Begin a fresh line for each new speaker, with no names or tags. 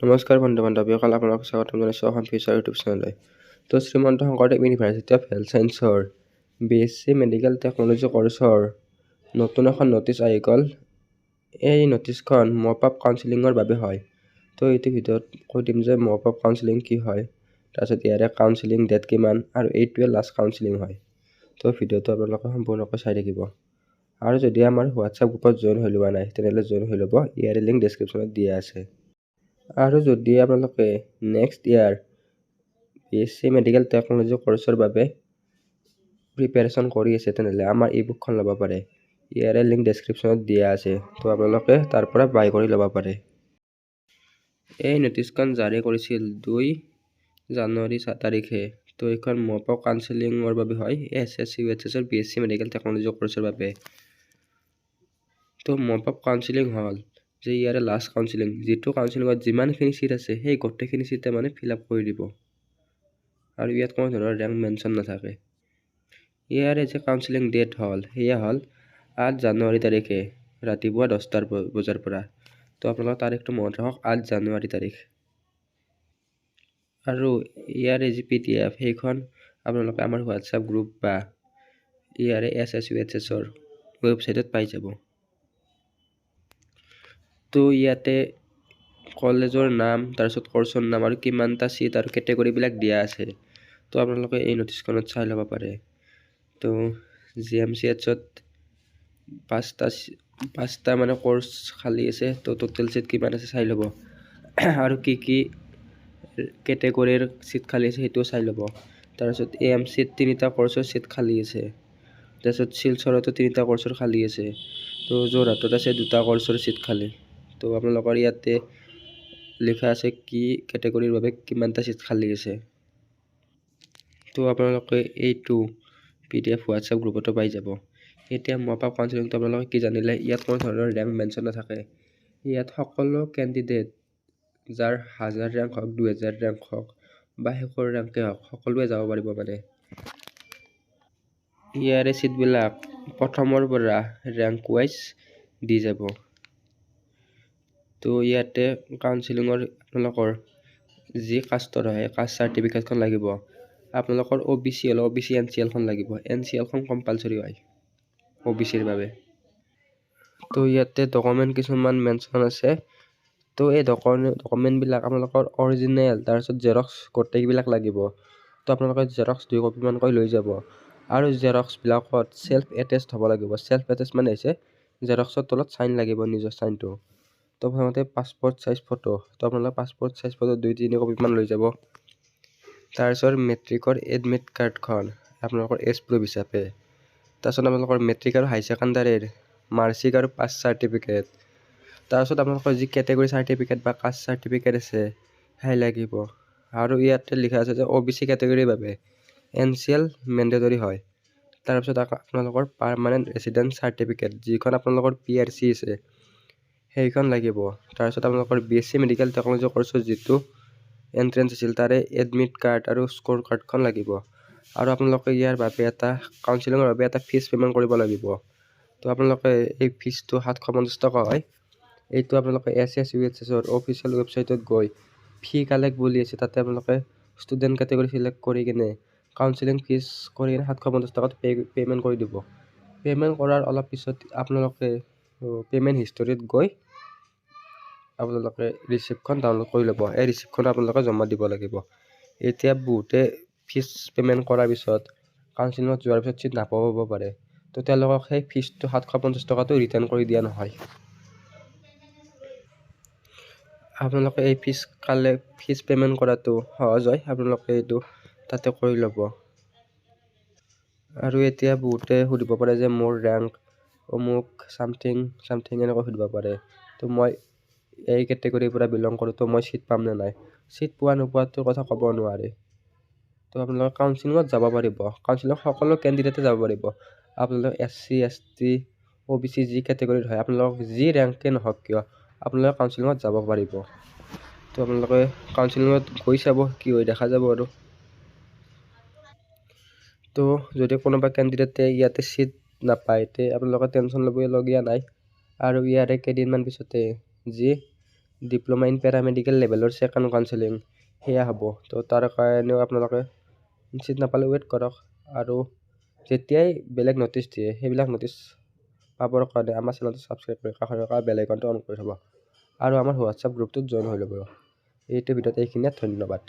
নমস্কাৰ বন্ধু-বান্ধৱীসকল, আপোনালোকক স্বাগতম জনাইছোঁ অসম ফিউচাৰ ইউটিউব চেনেললৈ। তো Srimanta Sankardev university of health ছায়েন্সৰ BSc মেডিকেল টেকন'লজি কৰ্চৰ নতুন এখন নটিচ আহি গ'ল। এই নটিচখন মপ আপ কাউন্সেলিঙৰ বাবে হয়। তো এইটো ভিডিঅ'ত কৈ দিম যে মপ আপ কাউন্সেলিং কি হয়, তাৰপিছত ইয়াৰে কাউন্সেলিং ডেট কিমান আৰু এইটোৱে লাষ্ট কাউন্সেলিং হয়। তো ভিডিঅ'টো আপোনালোকে সম্পূৰ্ণকৈ চাই থাকিব। আৰু যদি আমাৰ হোৱাটছআপ গ্ৰুপত জইন হৈ লোৱা নাই তেনেহ'লে জইন হৈ ল'ব, ইয়াৰে লিংক ডেছক্ৰিপশ্যনত দিয়া আছে। আৰু যদি আপোনালোকে নেক্সট ইয়াৰ BSc মেডিকেল টেকন'লজি কৰ্চৰ বাবে প্ৰিপেৰেশ্যন কৰি আছে তেনেহ'লে আমাৰ ই বুকখন ল'ব পাৰে। ইয়াৰে লিংক ডেছক্ৰিপশ্যনত দিয়া আছে, তো আপোনালোকে তাৰ পৰা বাই কৰি ল'ব পাৰে। এই নটিচখন জাৰি কৰিছিল 2 জানুৱাৰী তাৰিখে। তো এইখন মপ আপ কাউন্সেলিঙৰ বাবে হয়, SSC UHSৰ BSc মেডিকেল টেকন'লজি কৰ্চৰ বাবে। তো মপ আপ কাউন্সেলিং হ'ল যে ইয়াৰে লাষ্ট কাউন্সেলিং, যিটো কাউন্সেলিঙত যিমানখিনি চিট আছে সেই গোটেইখিনি চিটে মানে ফিল আপ কৰি দিব, আৰু ইয়াত কোনো ধৰণৰ ৰেংক মেনশ্যন নাথাকে। ইয়াৰে যে কাউন্সেলিং ডেট হ'ল সেয়া হ'ল 8 জানুৱাৰী তাৰিখে ৰাতিপুৱা 10টা বজাৰ পৰা। তো আপোনালোকৰ তাৰিখটো মনত ৰাখক, 8 জানুৱাৰী তাৰিখ। আৰু ইয়াৰে যি PDF সেইখন আপোনালোকে আমাৰ হোৱাটছআপ গ্ৰুপ বা ইয়াৰে SSC UHSৰ ৱেবছাইটত পাই যাব। তো ইয়াতে কলেজৰ নাম, তাৰপিছত কৰ্চৰ নাম আৰু কিমানটা চিট আৰু কেটেগৰীবিলাক দিয়া আছে। তো আপোনালোকে এই নটিচখনত চাই ল'ব পাৰে। তো GMCHত 5টা মানে কৰ্চ খালী আছে, তো টোটেল চিট কিমান আছে চাই ল'ব। আৰু কি কেটেগৰীৰ চিট খালী আছে সেইটোও চাই ল'ব। তাৰপিছত AMCত 3টা কৰ্চৰ চিট খালী আছে। তাৰপিছত শিলচৰতো 3টা কৰ্চৰ খালী আছে। তো যোৰহাটত আছে 2টা কৰ্চৰ চিট খালী। তো আপোনালোকৰ ইয়াতে লিখা আছে কি কেটেগৰীৰ বাবে কিমানটা চিট খালী আছে। তো আপোনালোকে এইটো PDF হোৱাটছআপ গ্ৰুপতো পাই যাব। এতিয়া মপ আপ কাউন্সেলিংটো আপোনালোকে কি জানিলে, ইয়াত কোনো ধৰণৰ ৰেংক মেনশ্যন নাথাকে। ইয়াত সকলো কেণ্ডিডেট যাৰ 1000 ৰেংক হওক, 2000 ৰেংক হওক বা শেষৰ ৰেংকে হওক, সকলোৱে যাব পাৰিব মানে। ইয়াৰে চিটবিলাক প্ৰথমৰ পৰা ৰেংক ৱাইজ দি যাব। তো ইয়াতে কাউন্সেলিঙৰ আপোনালোকৰ যি কাষ্টৰ হয় কাষ্ট চাৰ্টিফিকেটখন লাগিব। আপোনালোকৰ OBC হ'লে OBC NCLখন লাগিব। NCLখন কম্পালচৰি হয় OBCৰ বাবে। তো ইয়াতে ডকুমেণ্ট কিছুমান মেনশ্যন আছে। তো এই ডকুমেণ্টবিলাক আপোনালোকৰ অৰিজিনেল, তাৰপিছত জেৰক্স গোটেইবিলাক লাগিব। তো আপোনালোকে জেৰক্স 2 কপিমানকৈ লৈ যাব। আৰু জেৰক্সবিলাকত চেল্ফ এটেষ্ট হ'ব লাগিব। চেল্ফ এটেষ্ট মানে হৈছে জেৰক্সৰ তলত চাইন লাগিব, নিজৰ চাইনটো। তো প্ৰথমতে পাছপৰ্ট চাইজ ফটো, তো আপোনালোকে পাছপৰ্ট চাইজ ফটো 2-3 কপিমান লৈ যাব। তাৰপিছত মেট্ৰিকৰ এডমিট কাৰ্ডখন আপোনালোকৰ এজ প্ৰুফ হিচাপে। তাৰপিছত আপোনালোকৰ মেট্ৰিক আৰু হাই ছেকেণ্ডাৰীৰ মাৰ্কশ্বিট আৰু পাছ চাৰ্টিফিকেট। তাৰপিছত আপোনালোকৰ যি কেটেগৰী চাৰ্টিফিকেট বা কাষ্ট চাৰ্টিফিকেট আছে সেই লাগিব। আৰু ইয়াতে লিখা আছে যে OBC কেটেগৰীৰ বাবে NCL মেণ্ডেটৰী হয়। তাৰপিছত আপোনালোকৰ পাৰ্মানেণ্ট ৰেচিডেন্স চাৰ্টিফিকেট, যিখন আপোনালোকৰ PRC আছে সেইখন লাগিব। তাৰপিছত আপোনালোকৰ BSc মেডিকেল টেকন'লজি কৰ্চৰ যিটো এণ্ট্ৰেঞ্চ আছিল তাৰে এডমিট কাৰ্ড আৰু স্ক'ৰ কাৰ্ডখন লাগিব। আৰু আপোনালোকে ইয়াৰ বাবে এটা কাউন্সেলিঙৰ বাবে এটা ফিজ পে'মেণ্ট কৰিব লাগিব। তো আপোনালোকে এই ফিজটো 750 টকা হয়। এইটো আপোনালোকে SSC UHSৰ অফিচিয়েল ৱেবছাইটত গৈ ফি কালেক্ট বুলি আছে, তাতে আপোনালোকে ষ্টুডেণ্ট কেটেগৰী চিলেক্ট কৰি কিনে কাউন্সেলিং ফিজ কৰি কিনে 750 টকাত পে'মেণ্ট কৰি দিব। পে'মেণ্ট কৰাৰ অলপ পিছত আপোনালোকে পে'মেণ্ট হিষ্টৰীত গৈ আপোনালোকে ৰিচিপ্টখন ডাউনলোড কৰি ল'ব। এই ৰিচিপ্টখন আপোনালোকে জমা দিব লাগিব। এতিয়া বহুতে ফিজ পে'মেণ্ট কৰাৰ পিছত কাউন্সেলিঙত যোৱাৰ পিছত চিট নাপাব পাৰে। তো তেওঁলোকক সেই ফিজটো 750 টকাটো ৰিটাৰ্ণ কৰি দিয়া নহয়। আপোনালোকে এই ফিজ পে'মেণ্ট কৰাটো সহজ হয়, আপোনালোকে এইটো তাতে কৰি ল'ব। আৰু এতিয়া বহুতে সুধিব পাৰে যে মোৰ ৰেংক অমুক চামথিং এনেকৈ সুধিব পাৰে। তো মই এই কেটেগৰীৰ পৰা বিলং কৰোঁ, তো মই চিট পাম নে নাই। চিট পোৱা নোপোৱাটোৰ কথা ক'ব নোৱাৰে। তো আপোনালোকে কাউন্সেলিঙত যাব পাৰিব। কাউন্সেলিঙত সকলো কেণ্ডিডেটে যাব পাৰিব। আপোনালোক SC ST OBC যি কেটেগৰীৰ হয়, আপোনালোক যি ৰেংকে নহওক কিয় আপোনালোকে কাউন্সেলিঙত যাব পাৰিব। তো আপোনালোকে কাউন্সেলিঙত গৈ চাব, কি হয় দেখা যাব আৰু। তো যদি কোনোবা কেণ্ডিডেটে ইয়াতে চিট নাপায় তে আপোনালোকে টেনশ্যন ল'বলগীয়া নাই। আৰু ইয়াৰে কেইদিনমান পিছতে যি ডিপ্ল'মা ইন পেৰামেডিকেল লেভেলৰ ছেকেণ্ড কাউন্সেলিং সেয়া হ'ব। তো তাৰ কাৰণেও আপোনালোকে চিট নাপালে ৱেইট কৰক, আৰু যেতিয়াই বেলেগ নটিচ দিয়ে সেইবিলাক নটিচ পাবৰ কাৰণে আমাৰ চেনেলটো ছাবস্ক্ৰাইব কৰি কাষত থকা বেল আইকনটো অন কৰি থ'ব, আৰু আমাৰ হোৱাটছআপ গ্ৰুপটোত জইন হৈ ল'ব। এইটো ভিডিঅ'ত এইখিনিয়ে, ধন্যবাদ।